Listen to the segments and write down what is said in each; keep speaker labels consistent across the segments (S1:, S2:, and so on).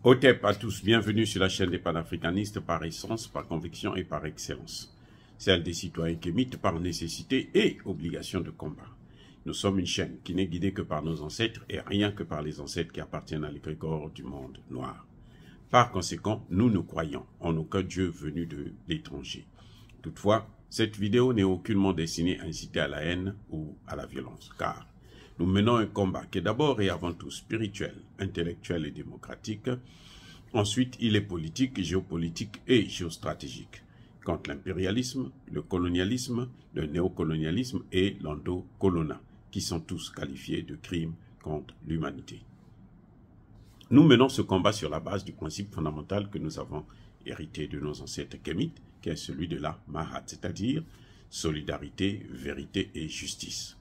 S1: Otep à tous, bienvenue sur la chaîne des panafricanistes par essence, par conviction et par excellence. Celle des citoyens kémites par nécessité et obligation de combat. Nous sommes une chaîne qui n'est guidée que par nos ancêtres et rien que par les ancêtres qui appartiennent à l'égrégore du monde noir. Par conséquent, nous ne croyons en aucun Dieu venu de l'étranger. Toutefois, cette vidéo n'est aucunement destinée à inciter à la haine ou à la violence, car nous menons un combat qui est d'abord et avant tout spirituel, intellectuel et démocratique. Ensuite, il est politique, géopolitique et géostratégique, contre l'impérialisme, le colonialisme, le néocolonialisme et l'endocolonat, qui sont tous qualifiés de crimes contre l'humanité. Nous menons ce combat sur la base du principe fondamental que nous avons hérité de nos ancêtres kémites, qui est celui de la Mahat, c'est-à-dire solidarité, vérité et justice.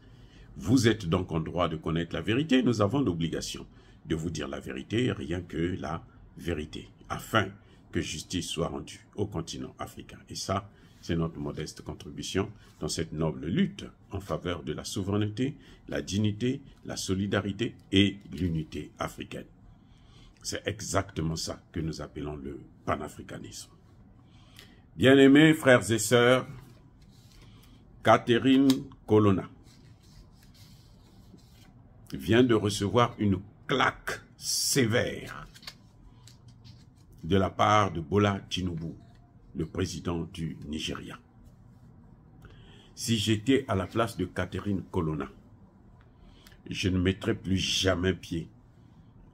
S1: Vous êtes donc en droit de connaître la vérité, nous avons l'obligation de vous dire la vérité, rien que la vérité, afin que justice soit rendue au continent africain. Et ça, c'est notre modeste contribution dans cette noble lutte en faveur de la souveraineté, la dignité, la solidarité et l'unité africaine. C'est exactement ça que nous appelons le panafricanisme. Bien-aimés frères et sœurs, Catherine Colonna vient de recevoir une claque sévère de la part de Bola Tinubu, le président du Nigeria. Si j'étais à la place de Catherine Colonna, je ne mettrais plus jamais pied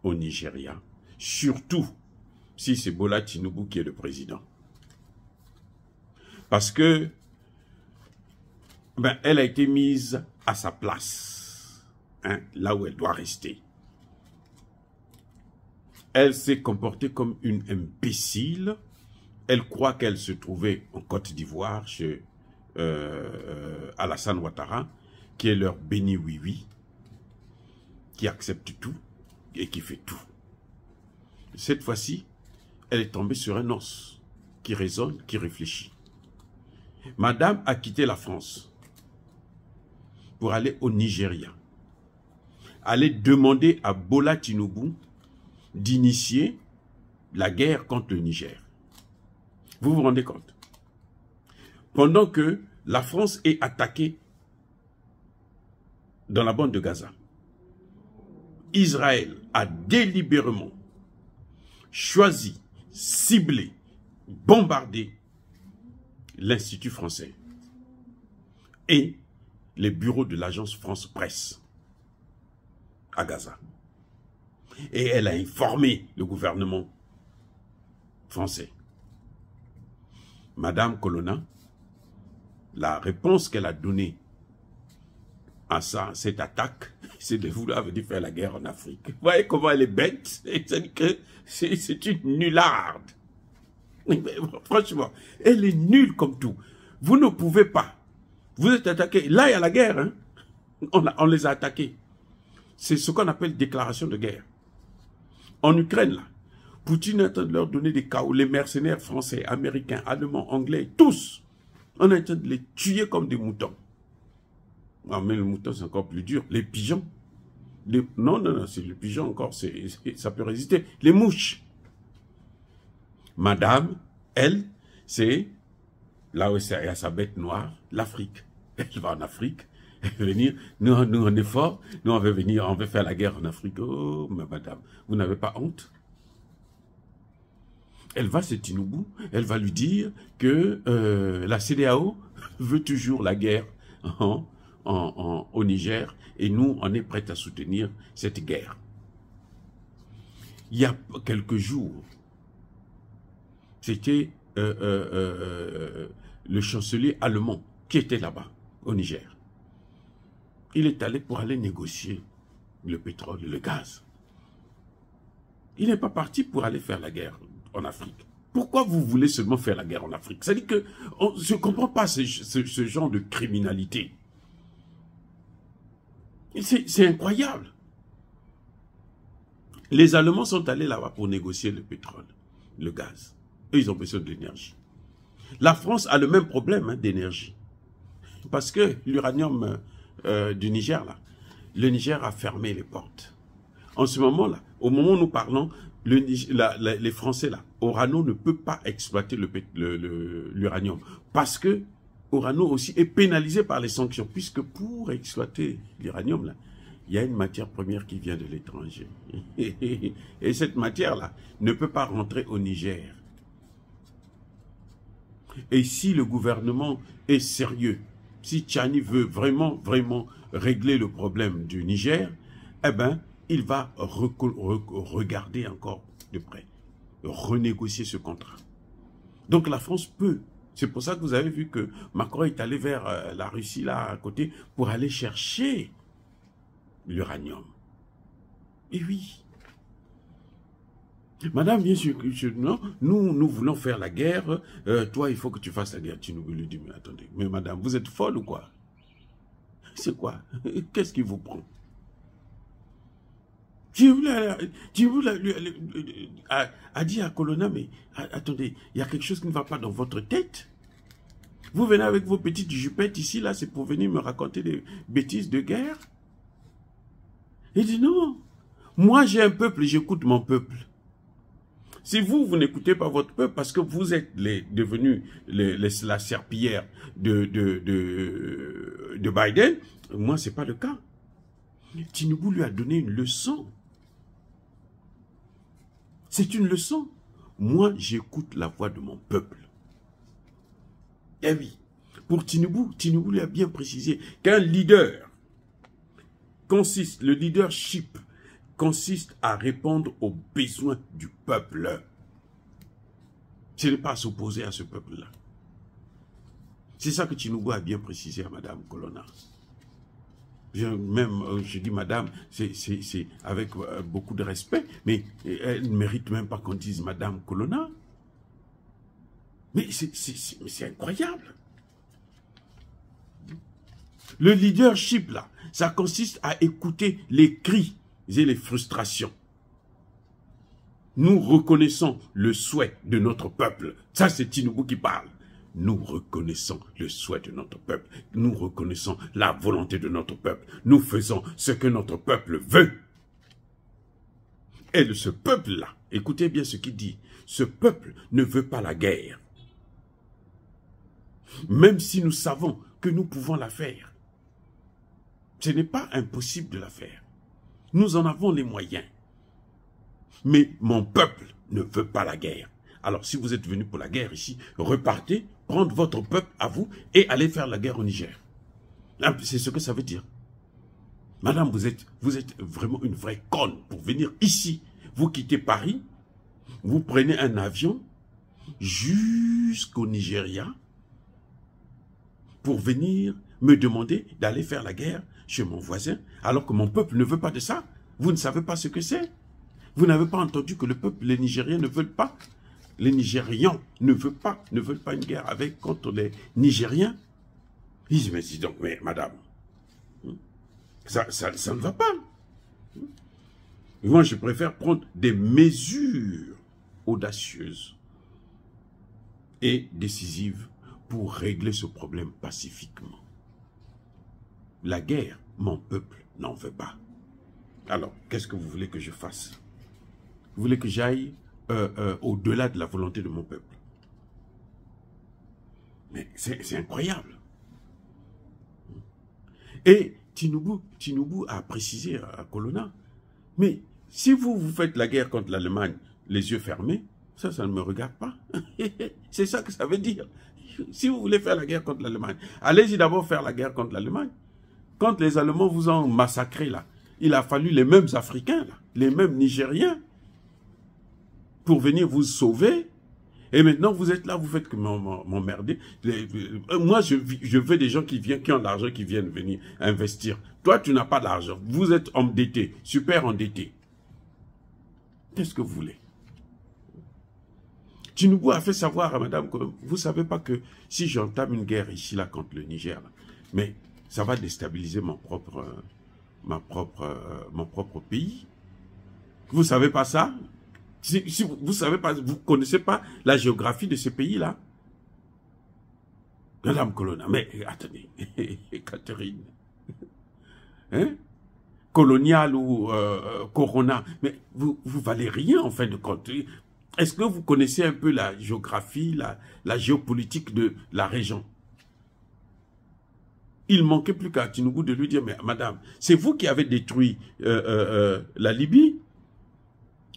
S1: au Nigeria, surtout si c'est Bola Tinubu qui est le président. Parce que elle a été mise à sa place, là où elle doit rester. Elle s'est comportée comme une imbécile. Elle croit qu'elle se trouvait en Côte d'Ivoire chez Alassane Ouattara, qui est leur béni oui-oui, qui accepte tout et qui fait tout. Cette fois-ci, elle est tombée sur un os qui raisonne, qui réfléchit. Madame a quitté la France pour aller au Nigeria, aller demander à Bola Tinubu d'initier la guerre contre le Niger. Vous vous rendez compte? Pendant que la France est attaquée dans la bande de Gaza, Israël a délibérément choisi, ciblé, bombardé l'Institut français et les bureaux de l'agence France Presse à Gaza. Et elle a informé le gouvernement français. Madame Colonna, la réponse qu'elle a donnée à cette attaque, c'est de vouloir venir faire la guerre en Afrique. Vous voyez comment elle est bête? C'est une nullarde. Franchement, elle est nulle comme tout. Vous ne pouvez pas. Vous êtes attaqué. Là, il y a la guerre. Hein? On les a attaqués. C'est ce qu'on appelle déclaration de guerre. En Ukraine, là, Poutine est en train de leur donner des chaos. Les mercenaires français, américains, allemands, anglais, tous. On est en train de les tuer comme des moutons. Ah, mais le mouton, c'est encore plus dur. Les pigeons. Non, c'est les pigeons encore, ça peut résister. Les mouches. Madame, elle, c'est là où il y a sa bête noire, l'Afrique. Elle va en Afrique, elle va venir, nous on est forts, nous on veut venir, on veut faire la guerre en Afrique. Oh, ma madame, vous n'avez pas honte? Elle va chez Tinubu, elle va lui dire que la CEDEAO veut toujours la guerre au Niger et nous, on est prêts à soutenir cette guerre. Il y a quelques jours, c'était le chancelier allemand qui était là-bas, au Niger. Il est allé pour aller négocier le pétrole, le gaz. Il n'est pas parti pour aller faire la guerre en Afrique. Pourquoi vous voulez seulement faire la guerre en Afrique? C'est-à-dire que je ne comprends pas ce genre de criminalité. C'est incroyable. Les Allemands sont allés là-bas pour négocier le pétrole, le gaz. Eux, ils ont besoin de l'énergie. La France a le même problème d'énergie. Parce que l'uranium du Niger, là, le Niger a fermé les portes. En ce moment-là, Au moment où nous parlons, les Français là, Orano ne peut pas exploiter l'uranium parce que Orano aussi est pénalisé par les sanctions, puisque pour exploiter l'uranium là, il y a une matière première qui vient de l'étranger. Et cette matière-là ne peut pas rentrer au Niger. Et si le gouvernement est sérieux, si Tchani veut vraiment régler le problème du Niger, eh ben, il va regarder encore de près, renégocier ce contrat. Donc la France peut. C'est pour ça que vous avez vu que Macron est allé vers la Russie, là, à côté, pour aller chercher l'uranium. Et oui. Madame, bien sûr, non, nous voulons faire la guerre. Toi, il faut que tu fasses la guerre. Tu nous lui dis, mais attendez, mais madame, vous êtes folle ou quoi? C'est quoi? Qu'est-ce qui vous prend? A dit à Colonna, mais attendez, il y a quelque chose qui ne va pas dans votre tête. Vous venez avec vos petites jupettes ici, là, c'est pour venir me raconter des bêtises de guerre. Il dit non, moi j'ai un peuple, j'écoute mon peuple. Si vous n'écoutez pas votre peuple parce que vous êtes devenus la serpillière de Biden, moi c'est pas le cas. Tinubu lui a donné une leçon. C'est une leçon. Moi j'écoute la voix de mon peuple. Eh oui, pour Tinubu lui a bien précisé qu'un leader le leadership consiste à répondre aux besoins du peuple. Ce n'est pas s'opposer à ce peuple-là. C'est ça que Tinubu a bien précisé à Madame Colonna. Je dis Madame, c'est avec beaucoup de respect, mais elle ne mérite même pas qu'on dise Madame Colonna. Mais c'est incroyable. Le leadership, là, ça consiste à écouter les cris et les frustrations. Nous reconnaissons le souhait de notre peuple. Ça, c'est Tinubu qui parle. Nous reconnaissons le souhait de notre peuple. Nous reconnaissons la volonté de notre peuple. Nous faisons ce que notre peuple veut. Et ce peuple-là, écoutez bien ce qu'il dit, ce peuple ne veut pas la guerre. Même si nous savons que nous pouvons la faire. Ce n'est pas impossible de la faire. Nous en avons les moyens. Mais mon peuple ne veut pas la guerre. Alors si vous êtes venu pour la guerre ici, repartez, prendre votre peuple à vous et allez faire la guerre au Niger. C'est ce que ça veut dire. Madame, vous êtes vraiment une vraie conne pour venir ici. Vous quittez Paris, vous prenez un avion jusqu'au Nigeria pour venir me demander d'aller faire la guerre chez mon voisin, alors que mon peuple ne veut pas de ça. Vous ne savez pas ce que c'est. Vous n'avez pas entendu que le peuple, les Nigériens ne veulent pas. Les Nigérians ne veulent pas une guerre contre les Nigériens. Ils disent, mais dis donc, mais madame, ça ne va pas. Moi, je préfère prendre des mesures audacieuses et décisives pour régler ce problème pacifiquement. La guerre, mon peuple n'en veut pas. Alors, qu'est-ce que vous voulez que je fasse? Vous voulez que j'aille au-delà de la volonté de mon peuple? Mais c'est incroyable. Et Tinubu a précisé à Colonna, mais si vous faites la guerre contre l'Allemagne, les yeux fermés, ça ne me regarde pas. C'est ça que ça veut dire. Si vous voulez faire la guerre contre l'Allemagne, allez-y d'abord faire la guerre contre l'Allemagne. Quand les Allemands vous ont massacré là, il a fallu les mêmes Africains, là, les mêmes Nigériens, pour venir vous sauver. Et maintenant, vous êtes là, vous faites que m'emmerder. Moi, je veux des gens qui ont de l'argent, qui viennent venir investir. Toi, tu n'as pas d'argent. Vous êtes endetté, super endetté. Qu'est-ce que vous voulez? Tinubu a fait savoir à madame que vous ne savez pas que si j'entame une guerre ici, là, contre le Niger, là, mais ça va déstabiliser mon propre pays. Vous ne savez pas ça? Si vous savez pas, vous connaissez pas la géographie de ce pays-là. Madame Colonna, mais attendez, Catherine, hein? colonial ou Corona. Mais vous valez rien en fin de compte. Est-ce que vous connaissez un peu la géographie, la géopolitique de la région? Il manquait plus qu'à Tinubu de lui dire, mais madame, c'est vous qui avez détruit la Libye,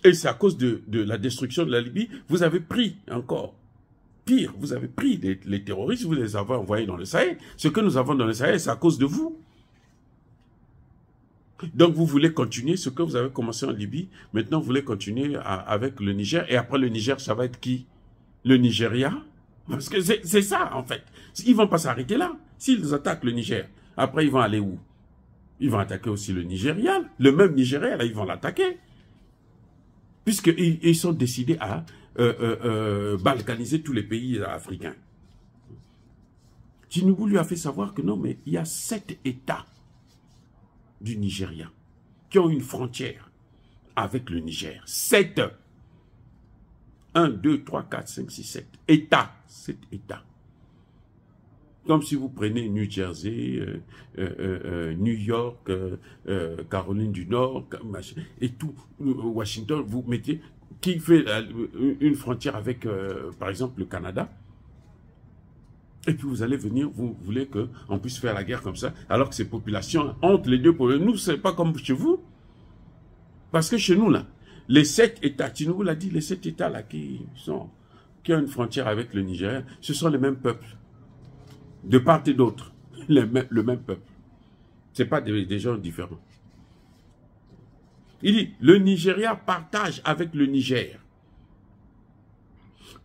S1: et c'est à cause de la destruction de la Libye, vous avez pris encore, pire, vous avez pris les terroristes, vous les avez envoyés dans le Sahel. Ce que nous avons dans le Sahel, c'est à cause de vous. Donc vous voulez continuer ce que vous avez commencé en Libye, maintenant vous voulez continuer avec le Niger, et après le Niger, ça va être qui? Le Nigeria? Parce que c'est ça en fait. Ils ne vont pas s'arrêter là. S'ils attaquent le Niger, après ils vont aller où? Ils vont attaquer aussi le Nigeria. Le même Nigeria, là, ils vont l'attaquer. Puisqu'ils sont décidés à balkaniser tous les pays africains. Tinubu lui a fait savoir que non, mais il y a 7 États du Nigeria qui ont une frontière avec le Niger. 7. 1, 2, 3, 4, 5, 6, 7 États. 7 États. Comme si vous prenez New Jersey, New York, Caroline du Nord, et tout, Washington, vous mettez, qui fait une frontière avec, par exemple, le Canada. Et puis vous allez venir, vous voulez qu'on puisse faire la guerre comme ça, alors que ces populations, entre les deux, nous, c'est pas comme chez vous. Parce que chez nous, là, les 7 États, Tinubu l'a dit, les 7 États là qui ont une frontière avec le Nigeria, ce sont les mêmes peuples. De part et d'autre, le même peuple. Ce n'est pas des gens différents. Il dit, le Nigeria partage avec le Niger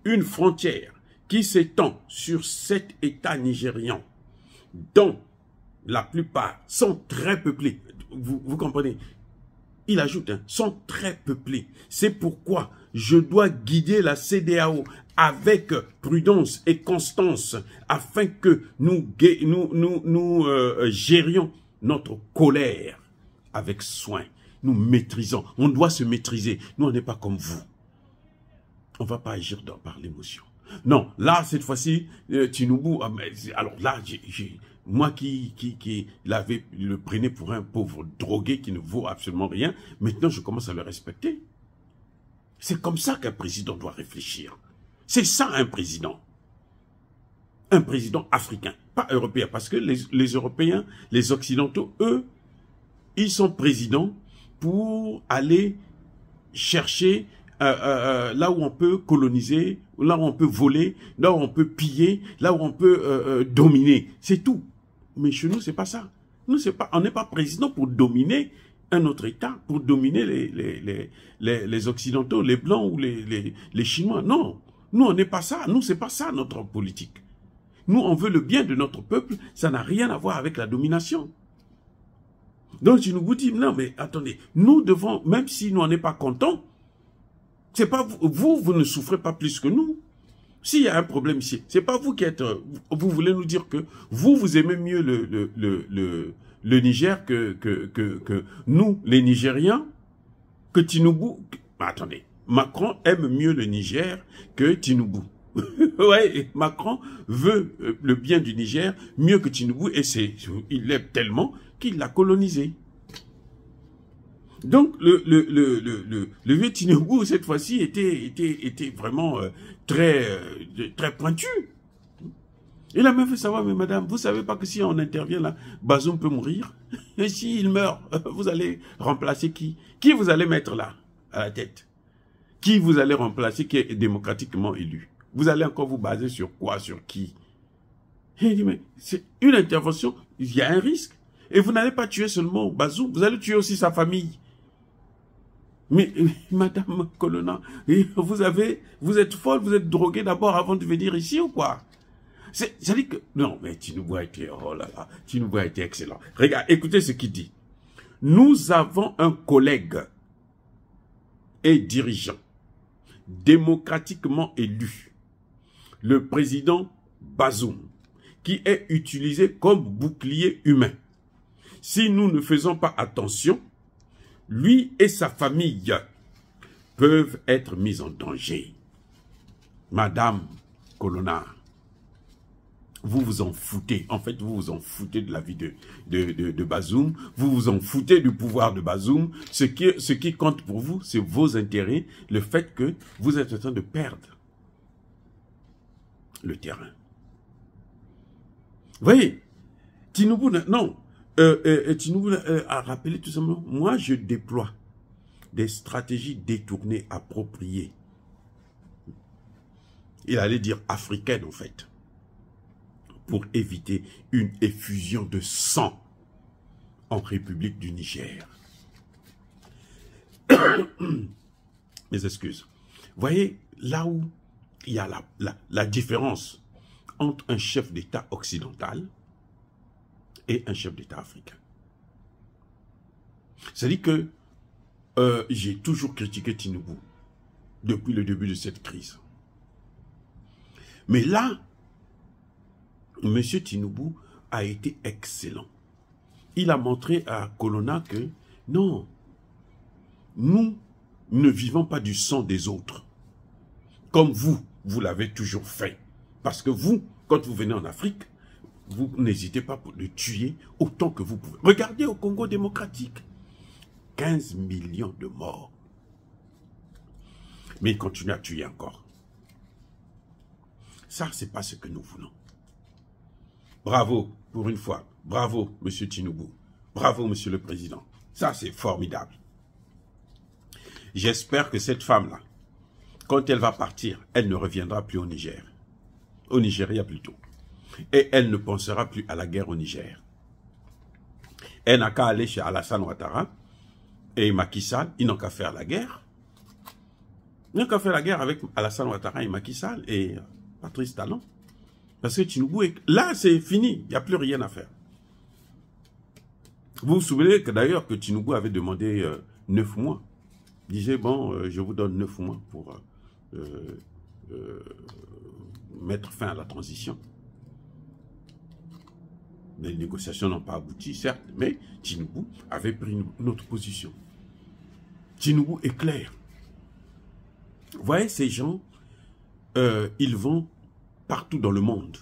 S1: une frontière qui s'étend sur 7 États nigérians, dont la plupart sont très peuplés. Vous comprenez? Il ajoute, hein, sont très peuplés. C'est pourquoi je dois guider la CEDEAO avec prudence et constance afin que nous gérions notre colère avec soin. Nous maîtrisons. On doit se maîtriser. Nous, on n'est pas comme vous. On ne va pas agir par l'émotion. Non, là, cette fois-ci, Tinubu, alors là, moi qui le prenais pour un pauvre drogué qui ne vaut absolument rien, maintenant je commence à le respecter. C'est comme ça qu'un président doit réfléchir. C'est ça un président. Un président africain, pas européen. Parce que les Européens, les Occidentaux, eux, ils sont présidents pour aller chercher là où on peut coloniser, là où on peut voler, là où on peut piller, là où on peut dominer. C'est tout. Mais chez nous, c'est pas ça. Nous, on n'est pas président pour dominer un autre État, pour dominer les Occidentaux, les Blancs ou les Chinois. Non. Nous, on n'est pas ça. Nous, c'est pas ça notre politique. Nous, on veut le bien de notre peuple. Ça n'a rien à voir avec la domination. Donc, tu nous dis, non, mais attendez, nous devons, même si nous, on n'est pas contents, c'est pas vous ne souffrez pas plus que nous. S'il y a un problème ici, c'est pas vous qui êtes, vous voulez nous dire que vous aimez mieux le Niger que nous, les Nigériens, que Tinubu. Attendez, Macron aime mieux le Niger que Tinubu. Ouais, Macron veut le bien du Niger mieux que Tinubu et il l'aime tellement qu'il l'a colonisé. Donc, le vieux Tinubu, cette fois-ci, était vraiment très pointu. Il a même fait savoir, mais madame, vous savez pas que si on intervient là, Bazoum peut mourir? Et s'il meurt, vous allez remplacer qui? Qui vous allez mettre là, à la tête? Qui vous allez remplacer qui est démocratiquement élu? Vous allez encore vous baser sur quoi? Sur qui? Il dit, mais c'est une intervention, il y a un risque. Et vous n'allez pas tuer seulement Bazoum, vous allez tuer aussi sa famille. Mais, madame Colonna, vous êtes folle, vous êtes droguée d'abord avant de venir ici ou quoi? C'est-à-dire que, non, mais Tinubu a été, oh là là, Tinubu a été excellent. Regarde, écoutez ce qu'il dit. Nous avons un collègue et dirigeant, démocratiquement élu, le président Bazoum, qui est utilisé comme bouclier humain. Si nous ne faisons pas attention, lui et sa famille peuvent être mis en danger. Madame Colonna, vous vous en foutez. En fait, vous vous en foutez de la vie de Bazoum. Vous vous en foutez du pouvoir de Bazoum. Ce qui compte pour vous, c'est vos intérêts, le fait que vous êtes en train de perdre le terrain. Vous voyez, Tinubu, non, Tinubu a rappelé tout simplement, moi je déploie des stratégies détournées, appropriées. Il allait dire africaines en fait, pour éviter une effusion de sang en République du Niger. Mes excuses. Vous voyez, là où il y a la différence entre un chef d'État occidental et un chef d'État africain. C'est-à-dire que j'ai toujours critiqué Tinubu depuis le début de cette crise. Mais là, M. Tinubu a été excellent. Il a montré à Colonna que non, nous ne vivons pas du sang des autres. Comme vous l'avez toujours fait. Parce que vous, quand vous venez en Afrique, vous n'hésitez pas pour le tuer autant que vous pouvez. Regardez au Congo démocratique. 15 millions de morts. Mais il continue à tuer encore. Ça, c'est pas ce que nous voulons. Bravo, pour une fois. Bravo, M. Tinubu. Bravo, M. le Président. Ça, c'est formidable. J'espère que cette femme-là, quand elle va partir, elle ne reviendra plus au Niger. Au Nigeria plutôt. Et elle ne pensera plus à la guerre au Niger. Elle n'a qu'à aller chez Alassane Ouattara et Macky Sall, ils n'ont qu'à faire la guerre. Ils n'ont qu'à faire la guerre avec Alassane Ouattara et Macky Sall et Patrice Talon. Parce que Tinubu, là c'est fini, il n'y a plus rien à faire. Vous vous souvenez que d'ailleurs que Tinubu avait demandé 9 mois. Il disait, bon, je vous donne 9 mois pour mettre fin à la transition. Les négociations n'ont pas abouti, certes, mais Tinubu avait pris une autre position. Tinubu est clair. Vous voyez, ces gens, ils vont partout dans le monde,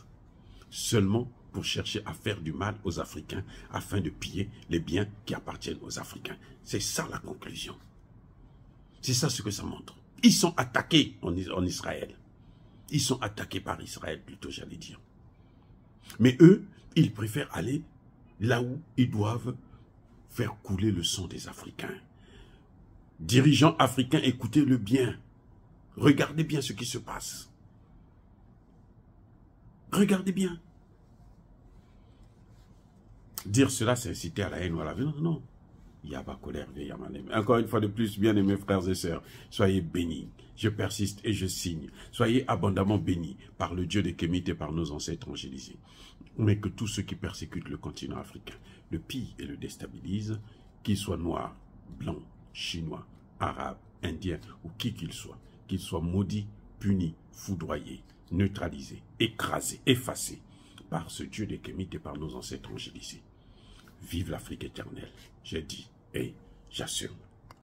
S1: seulement pour chercher à faire du mal aux Africains, afin de piller les biens qui appartiennent aux Africains. C'est ça la conclusion. C'est ça ce que ça montre. Ils sont attaqués en Israël. Ils sont attaqués par Israël, plutôt, j'allais dire. Mais eux, ils préfèrent aller là où ils doivent faire couler le sang des Africains. Dirigeants africains, écoutez-le bien. Regardez bien ce qui se passe. Regardez bien. Dire cela, c'est inciter à la haine ou à la violence. Non. Yaba colère, encore une fois de plus, bien aimés frères et sœurs, soyez bénis. Je persiste et je signe. Soyez abondamment bénis par le Dieu des Kémites et par nos ancêtres angélisés. Mais que tous ceux qui persécutent le continent africain le pillent et le déstabilisent, qu'ils soient noirs, blancs, chinois, arabes, indiens ou qui qu'ils soient maudits, punis, foudroyés, neutralisés, écrasés, effacés par ce Dieu des Kémites et par nos ancêtres angélisés. Vive l'Afrique éternelle, j'ai dit et j'assume.